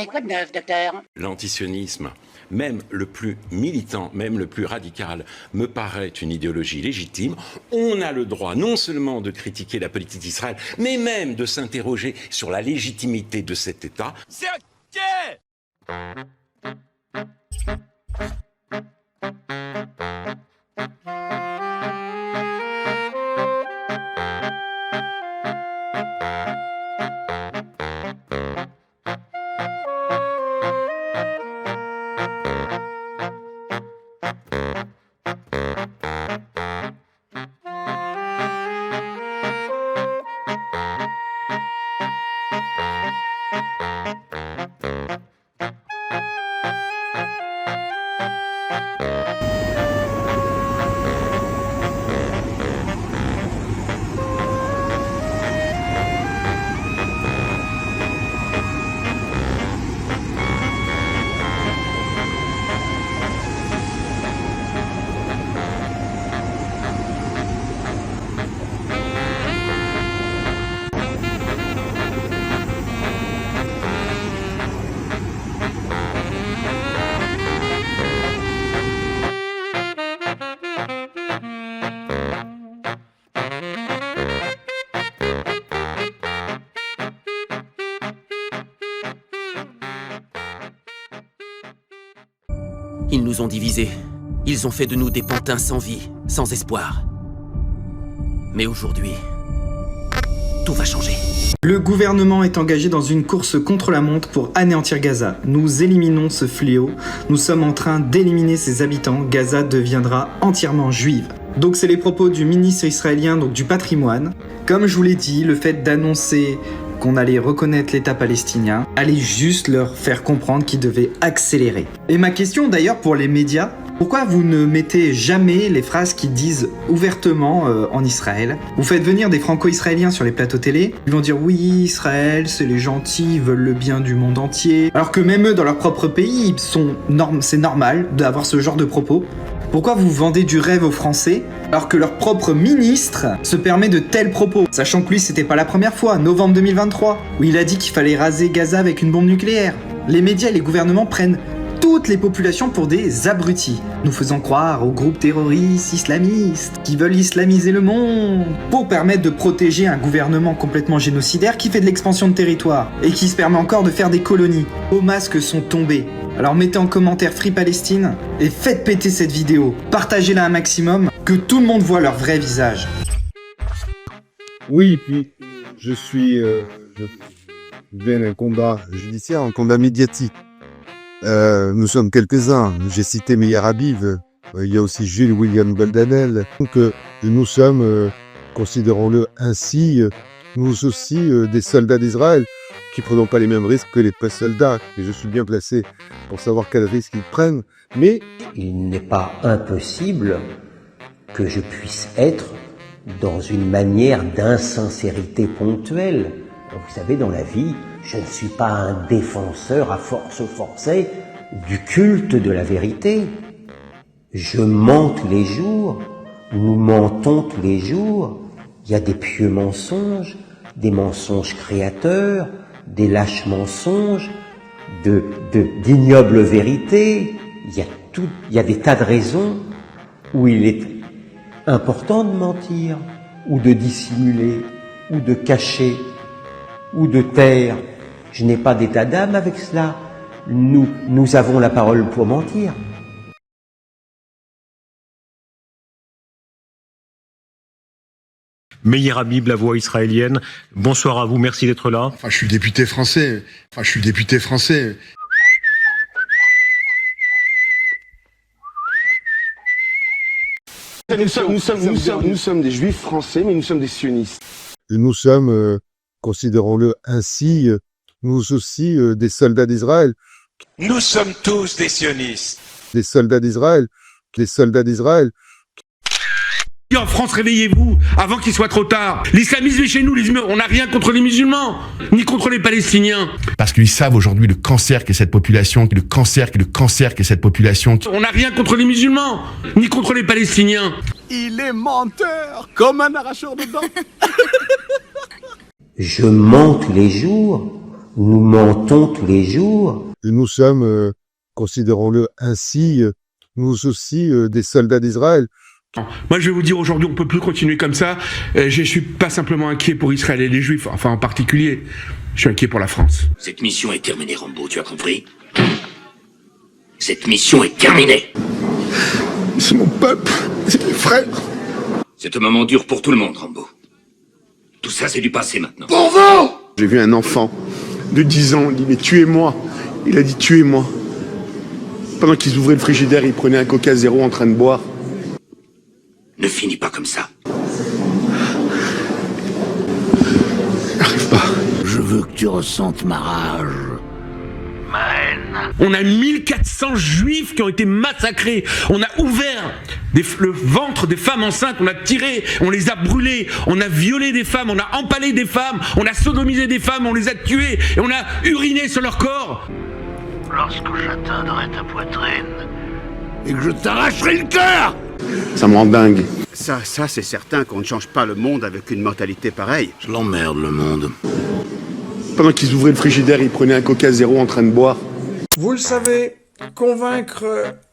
Quoi de neuf, docteur? L'antisionisme, même le plus militant, même le plus radical, me paraît une idéologie légitime. On a le droit non seulement de critiquer la politique d'Israël, mais même de s'interroger sur la légitimité de cet État. C'est OK! Ils nous ont divisés. Ils ont fait de nous des pantins sans vie, sans espoir. Mais aujourd'hui, tout va changer. Le gouvernement est engagé dans une course contre la montre pour anéantir Gaza. Nous éliminons ce fléau. Nous sommes en train d'éliminer ses habitants. Gaza deviendra entièrement juive. Donc c'est les propos du ministre israélien du patrimoine. Comme je vous l'ai dit, le fait d'annoncer qu'on allait reconnaître l'État palestinien allait juste leur faire comprendre qu'ils devaient accélérer. Et ma question d'ailleurs pour les médias, pourquoi vous ne mettez jamais les phrases qui disent ouvertement en Israël? Vous faites venir des franco-israéliens sur les plateaux télé, ils vont dire oui, Israël, c'est les gentils, ils veulent le bien du monde entier. Alors que même eux, dans leur propre pays, c'est normal d'avoir ce genre de propos. Pourquoi vous vendez du rêve aux Français alors que leur propre ministre se permet de tels propos? Sachant que lui, c'était pas la première fois, novembre 2023, où il a dit qu'il fallait raser Gaza avec une bombe nucléaire. Les médias et les gouvernements prennent toutes les populations pour des abrutis, nous faisant croire aux groupes terroristes islamistes qui veulent islamiser le monde pour permettre de protéger un gouvernement complètement génocidaire qui fait de l'expansion de territoire et qui se permet encore de faire des colonies. Vos masques sont tombés. Alors mettez en commentaire Free Palestine et faites péter cette vidéo. Partagez-la un maximum, que tout le monde voit leur vrai visage. Oui, puis je viens d'un combat judiciaire, un combat médiatique. Nous sommes quelques-uns. J'ai cité Meir Habib. Il y a aussi Jules William Goldanel. Donc nous sommes, considérons-le ainsi, nous aussi des soldats d'Israël qui ne prenons pas les mêmes risques que les soldats. Et je suis bien placé pour savoir quels risques ils prennent. Mais il n'est pas impossible que je puisse être dans une manière d'insincérité ponctuelle. Vous savez, dans la vie, je ne suis pas un défenseur à force forcée du culte de la vérité. Je mens tous les jours, nous mentons tous les jours. Il y a des pieux mensonges, des mensonges créateurs, des lâches mensonges, d'ignobles vérités. Il y a des tas de raisons où il est important de mentir, ou de dissimuler, ou de cacher, ou de taire. Je n'ai pas d'état d'âme avec cela. Nous avons la parole pour mentir. Meir Habib, la voix israélienne. Bonsoir à vous, merci d'être là. Je suis député français. Nous sommes des juifs français, mais nous sommes des sionistes. nous sommes, considérons-le ainsi, nous aussi des soldats d'Israël. Nous sommes tous des sionistes. Des soldats d'Israël. Des soldats d'Israël. En France, réveillez-vous avant qu'il soit trop tard. L'islamisme est chez nous, on n'a rien contre les musulmans, ni contre les Palestiniens. Parce qu'ils savent aujourd'hui le cancer qu'est cette population, le cancer qu'est cette population. On n'a rien contre les musulmans, ni contre les Palestiniens. Il est menteur, comme un arracheur de dents. Je mens tous les jours, nous mentons tous les jours. Et nous sommes, considérons-le ainsi, nous aussi des soldats d'Israël. Moi, je vais vous dire aujourd'hui, on peut plus continuer comme ça. Je suis pas simplement inquiet pour Israël et les Juifs, enfin en particulier. Je suis inquiet pour la France. Cette mission est terminée, Rambo, tu as compris? Cette mission est terminée. C'est mon peuple, c'est mes frères. C'est un moment dur pour tout le monde, Rambo. Tout ça, c'est du passé maintenant. Pour vous! J'ai vu un enfant de 10 ans, il dit mais tuez-moi. Il a dit tuez-moi. Pendant qu'ils ouvraient le frigidaire, il prenait un Coca Zéro en train de boire. Ne finis pas comme ça. J'arrive pas. Je veux que tu ressentes ma rage. Ma haine. On a 1400 juifs qui ont été massacrés. On a ouvert le ventre des femmes enceintes, on a tiré, on les a brûlés, on a violé des femmes, on a empalé des femmes, on a sodomisé des femmes, on les a tuées et on a uriné sur leur corps. Lorsque j'atteindrai ta poitrine et que je t'arracherai le cœur. Ça me rend dingue. Ça c'est certain qu'on ne change pas le monde avec une mentalité pareille. Je l'emmerde, le monde. Pendant qu'ils ouvraient le frigidaire, il prenait un Coca Zéro en train de boire. Vous le savez, convaincre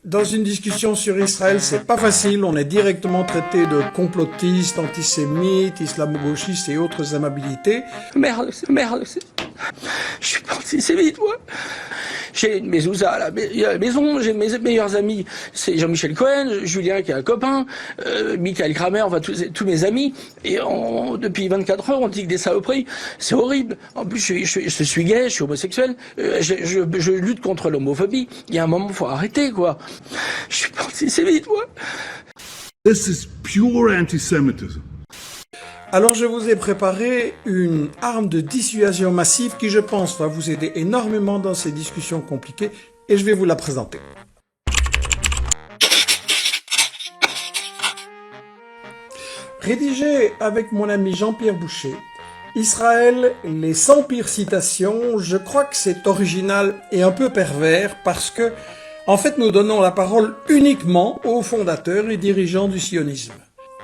dans une discussion sur Israël, c'est pas facile. On est directement traité de complotiste, antisémite, islamo-gauchiste et autres amabilités. Merde, je suis pas antisémite, moi. J'ai une mezouza à la maison, j'ai mes meilleurs amis, c'est Jean-Michel Cohen, Julien qui est un copain, Michael Kramer, enfin tous mes amis, et depuis 24 heures on dit que des saloperies, c'est horrible. En plus je suis gay, je suis homosexuel, je lutte contre l'homophobie, il y a un moment faut arrêter quoi. Je suis pas antisémite moi. This is pure anti-Semitism. Alors je vous ai préparé une arme de dissuasion massive qui je pense va vous aider énormément dans ces discussions compliquées et je vais vous la présenter. Rédigé avec mon ami Jean-Pierre Boucher, Israël, les 100 pires citations, je crois que c'est original et un peu pervers parce que, en fait, nous donnons la parole uniquement aux fondateurs et dirigeants du sionisme.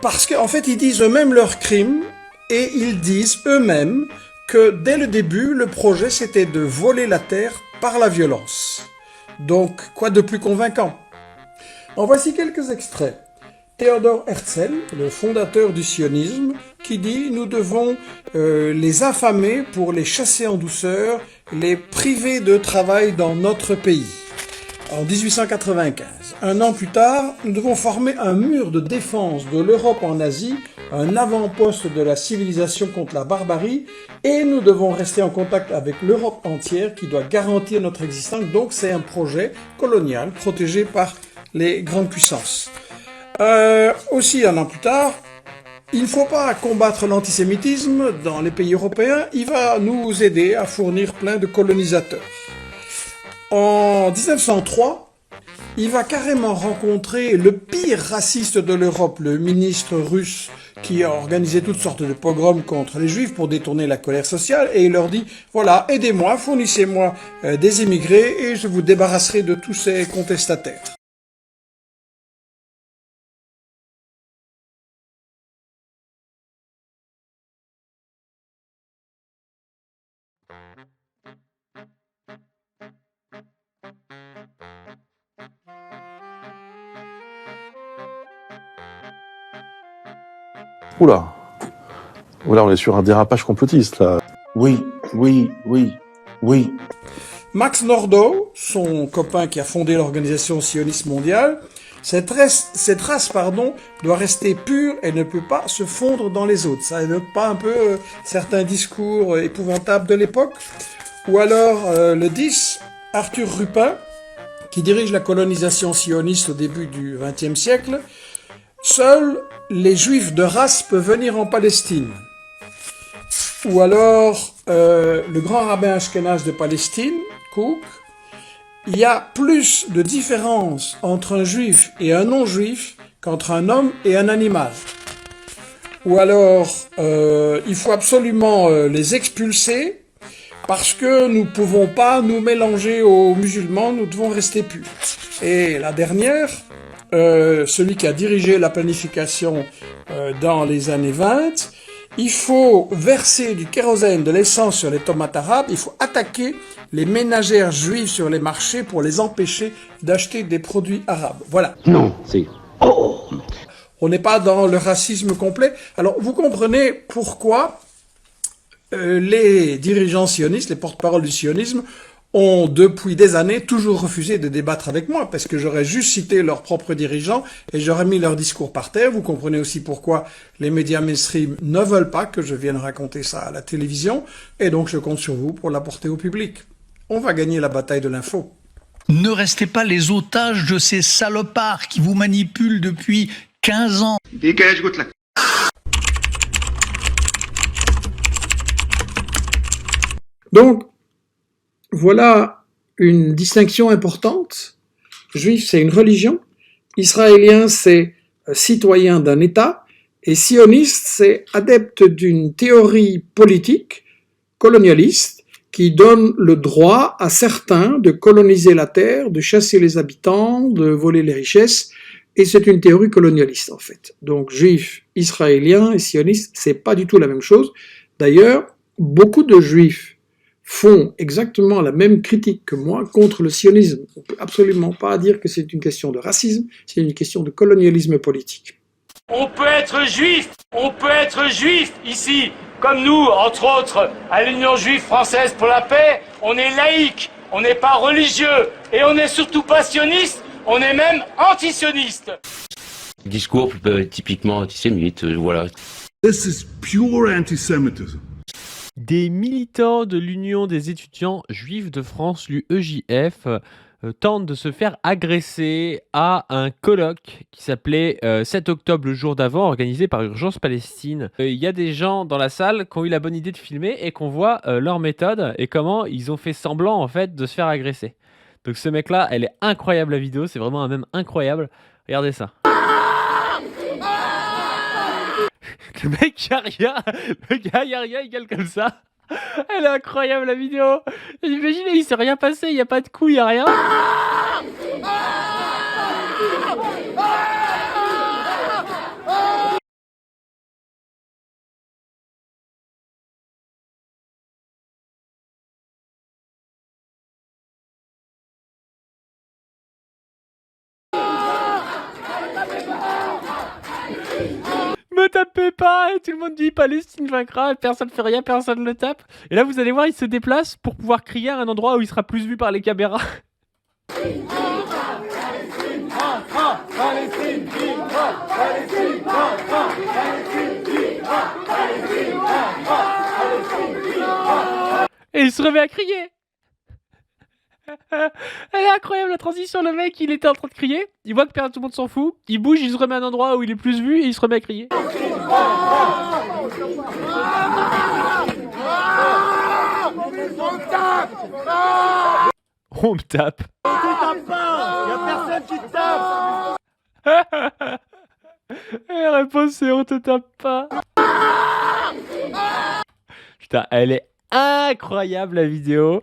Parce qu'en fait, ils disent eux-mêmes leurs crimes et ils disent eux-mêmes que dès le début, le projet c'était de voler la terre par la violence. Donc, quoi de plus convaincant? En voici quelques extraits. Theodor Herzl, le fondateur du sionisme, qui dit « Nous devons les affamer pour les chasser en douceur, les priver de travail dans notre pays ». En 1895, un an plus tard, nous devons former un mur de défense de l'Europe en Asie, un avant-poste de la civilisation contre la barbarie, et nous devons rester en contact avec l'Europe entière qui doit garantir notre existence. Donc c'est un projet colonial protégé par les grandes puissances. Aussi un an plus tard, il ne faut pas combattre l'antisémitisme dans les pays européens, il va nous aider à fournir plein de colonisateurs. En 1903, il va carrément rencontrer le pire raciste de l'Europe, le ministre russe qui a organisé toutes sortes de pogroms contre les juifs pour détourner la colère sociale, et il leur dit « Voilà, aidez-moi, fournissez-moi des immigrés et je vous débarrasserai de tous ces contestataires. » Oula, on est sur un dérapage complotiste, là. Oui. Max Nordau, son copain qui a fondé l'organisation sioniste mondiale, cette race, doit rester pure et ne peut pas se fondre dans les autres. Ça évoque pas un peu certains discours épouvantables de l'époque? Ou alors le 10, Arthur Rupin, qui dirige la colonisation sioniste au début du XXe siècle, seuls les juifs de race peuvent venir en Palestine. Ou alors le grand rabbin ashkénaze de Palestine, Cook, il y a plus de différence entre un juif et un non-juif qu'entre un homme et un animal. Ou alors il faut absolument les expulser parce que nous ne pouvons pas nous mélanger aux musulmans, nous devons rester purs. Et la dernière, celui qui a dirigé la planification dans les années 20, Il faut verser du kérosène, de l'essence sur les tomates arabes, il faut attaquer les ménagères juives sur les marchés pour les empêcher d'acheter des produits arabes. Voilà. Non, c'est... Oh. On n'est pas dans le racisme complet. Alors, vous comprenez pourquoi les dirigeants sionistes, les porte-parole du sionisme, ont depuis des années toujours refusé de débattre avec moi, parce que j'aurais juste cité leurs propres dirigeants et j'aurais mis leur discours par terre. Vous comprenez aussi pourquoi les médias mainstream ne veulent pas que je vienne raconter ça à la télévision, et donc je compte sur vous pour l'apporter au public. On va gagner la bataille de l'info. Ne restez pas les otages de ces salopards qui vous manipulent depuis 15 ans. Donc, voilà une distinction importante. Juif, c'est une religion. Israélien, c'est citoyen d'un État. Et sioniste, c'est adepte d'une théorie politique colonialiste qui donne le droit à certains de coloniser la terre, de chasser les habitants, de voler les richesses. Et c'est une théorie colonialiste, en fait. Donc, juif, israélien et sioniste, c'est pas du tout la même chose. D'ailleurs, beaucoup de juifs font exactement la même critique que moi contre le sionisme. On ne peut absolument pas dire que c'est une question de racisme, c'est une question de colonialisme politique. On peut être juif ici, comme nous, entre autres, à l'Union juive française pour la paix, on est laïque, on n'est pas religieux, et on n'est surtout pas sioniste, on est même anti-sioniste. Discours typiquement antisémite, voilà. This is pure anti-Semitism. Des militants de l'Union des étudiants juifs de France, l'UEJF, tentent de se faire agresser à un colloque qui s'appelait 7 octobre, le jour d'avant, organisé par Urgence Palestine. Il y a des gens dans la salle qui ont eu la bonne idée de filmer et qu'on voit leur méthode et comment ils ont fait semblant en fait de se faire agresser. Donc ce mec-là, elle est incroyable la vidéo, c'est vraiment un mème incroyable. Regardez ça. Le mec, y a rien. Le gars, y a rien, il gueule comme ça. Elle est incroyable la vidéo. Imaginez, il s'est rien passé, il y a pas de coup, il y a rien. Me tapez pas, et tout le monde dit Palestine vaincra, et personne fait rien, personne le tape. Et là vous allez voir, il se déplace pour pouvoir crier à un endroit où il sera plus vu par les caméras. Et il se remet à crier. Elle est incroyable la transition, le mec il était en train de crier, il voit que tout le monde s'en fout, il bouge, il se remet à un endroit où il est plus vu et il se remet à crier. On me tape. Y'a personne qui te tape. Et la réponse c'est on te tape pas. Putain, elle est incroyable la vidéo.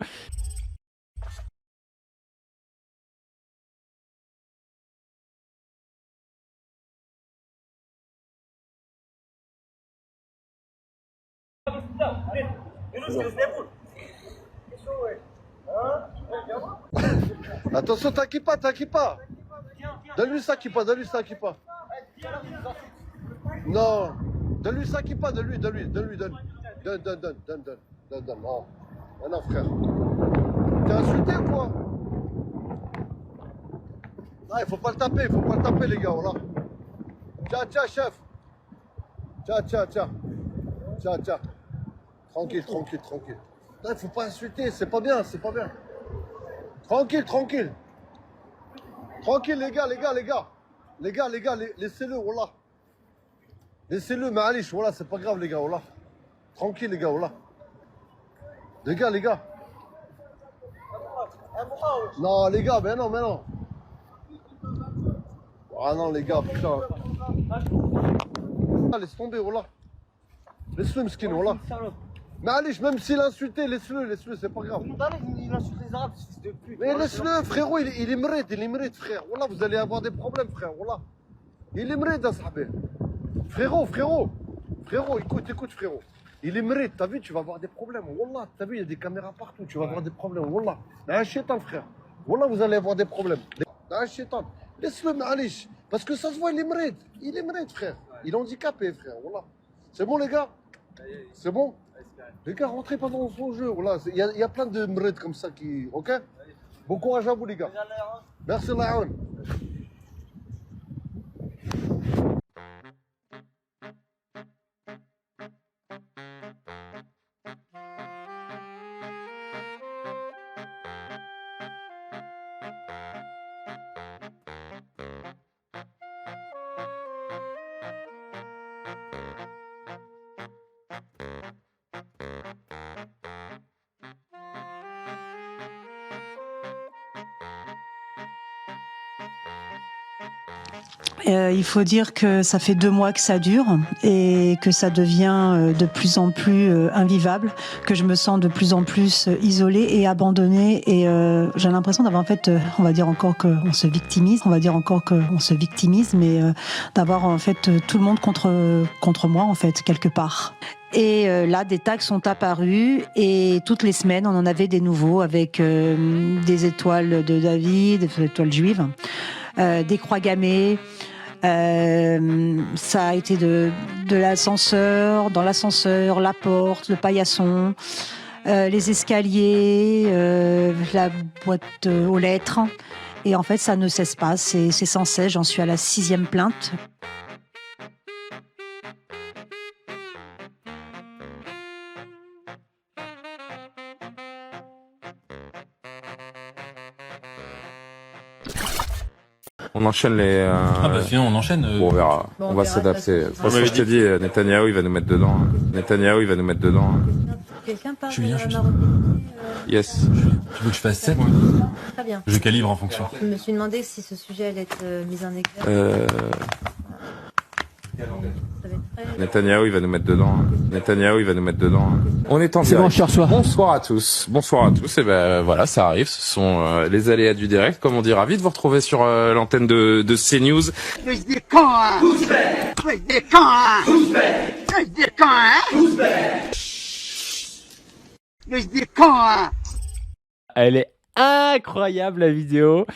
Attention, t'inquiète pas. Donne-lui ça qui pas, donne-lui ça qui pas. Non, donne-lui ça qui pas, donne. Donne. Oh. Ah non, frère. T'es insulté ou quoi? Non, il faut pas le taper, les gars, voilà. Tiens, chef. Tiens. Tranquille. Non, il faut pas insulter, c'est pas bien. Tranquille. Tranquille, les gars, laissez-le, voilà. Laissez-le, mais allez, voilà, c'est pas grave, les gars, voilà. Tranquille, les gars, voilà. Les gars. Non, les gars, mais non. Ah non, les gars, putain. Laisse tomber, voilà. Laisse-le, mesquine, voilà. Mais allez, même s'il a insulté, laisse-le, c'est pas grave. Il insulte les Arabes, c'est de pute. Mais laisse-le, frérot, il est mérite, frère. Voilà, vous allez avoir des problèmes, frère, voilà. Il est mérite, Ashabé. Frérot, Frérot, écoute, frérot. Il est mérite, t'as vu, tu vas avoir des problèmes. Wallah, t'as vu, il y a des caméras partout, tu vas avoir des problèmes. Wallah, un chétan, frère. Wallah, vous allez avoir des problèmes. Un chétan. Laisse-le, Malish. Parce que ça se voit, il est mérite, frère. Il est handicapé, frère. Wallah. C'est bon, les gars? C'est bon? Les gars, rentrez pas dans son jeu. Voilà. Il y a plein de mérites comme ça qui. Ok? Bon courage à vous, les gars. Merci, Laoun. Il faut dire que ça fait 2 mois que ça dure et que ça devient de plus en plus invivable, que je me sens de plus en plus isolée et abandonnée et j'ai l'impression d'avoir en fait, on va dire encore qu'on se victimise, mais d'avoir en fait tout le monde contre moi en fait quelque part. Et là, des tags sont apparus et toutes les semaines, on en avait des nouveaux avec des étoiles de David, des étoiles juives, des croix gammées. Ça a été de l'ascenseur, dans l'ascenseur, la porte, le paillasson, les escaliers, la boîte aux lettres. Et en fait, ça ne cesse pas, c'est sans cesse. J'en suis à la 6e plainte. On enchaîne les... Ah bah sinon on enchaîne. Bon, on verra. Bon, on va verra s'adapter. de toute façon. Franchement, je te dis, Netanyahou, il va nous mettre dedans. Netanyahou, il va nous mettre dedans. Quelqu'un parle Je viens, Yes. Tu veux que je fasse 7? Très bien. Je calibre en fonction. Je me suis demandé si ce sujet allait être mis en exergue. Netanyahou, il va nous mettre dedans. Netanyahou, il va nous mettre dedans. On est en C'est direct. bon, je reçois. Bonsoir à tous. Bonsoir à tous. Et ben voilà, ça arrive. Ce sont les aléas du direct, comme on dit. Ravi de vous retrouver sur l'antenne de CNews. Fais des camps, hein. Fais des camps, hein. Fais des camps, hein. Fais des camps, hein. Elle est incroyable la vidéo.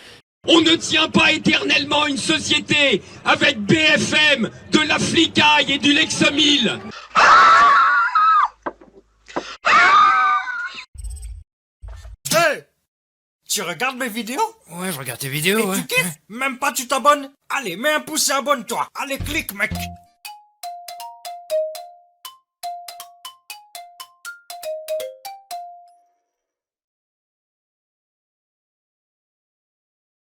On ne tient pas éternellement une société avec BFM, de la flicaille et du Lexomil. Hey, tu regardes mes vidéos? Ouais, je regarde tes vidéos. Et tu kiffes? Même pas tu t'abonnes? Allez, mets un pouce et abonne-toi. Allez, clique, mec.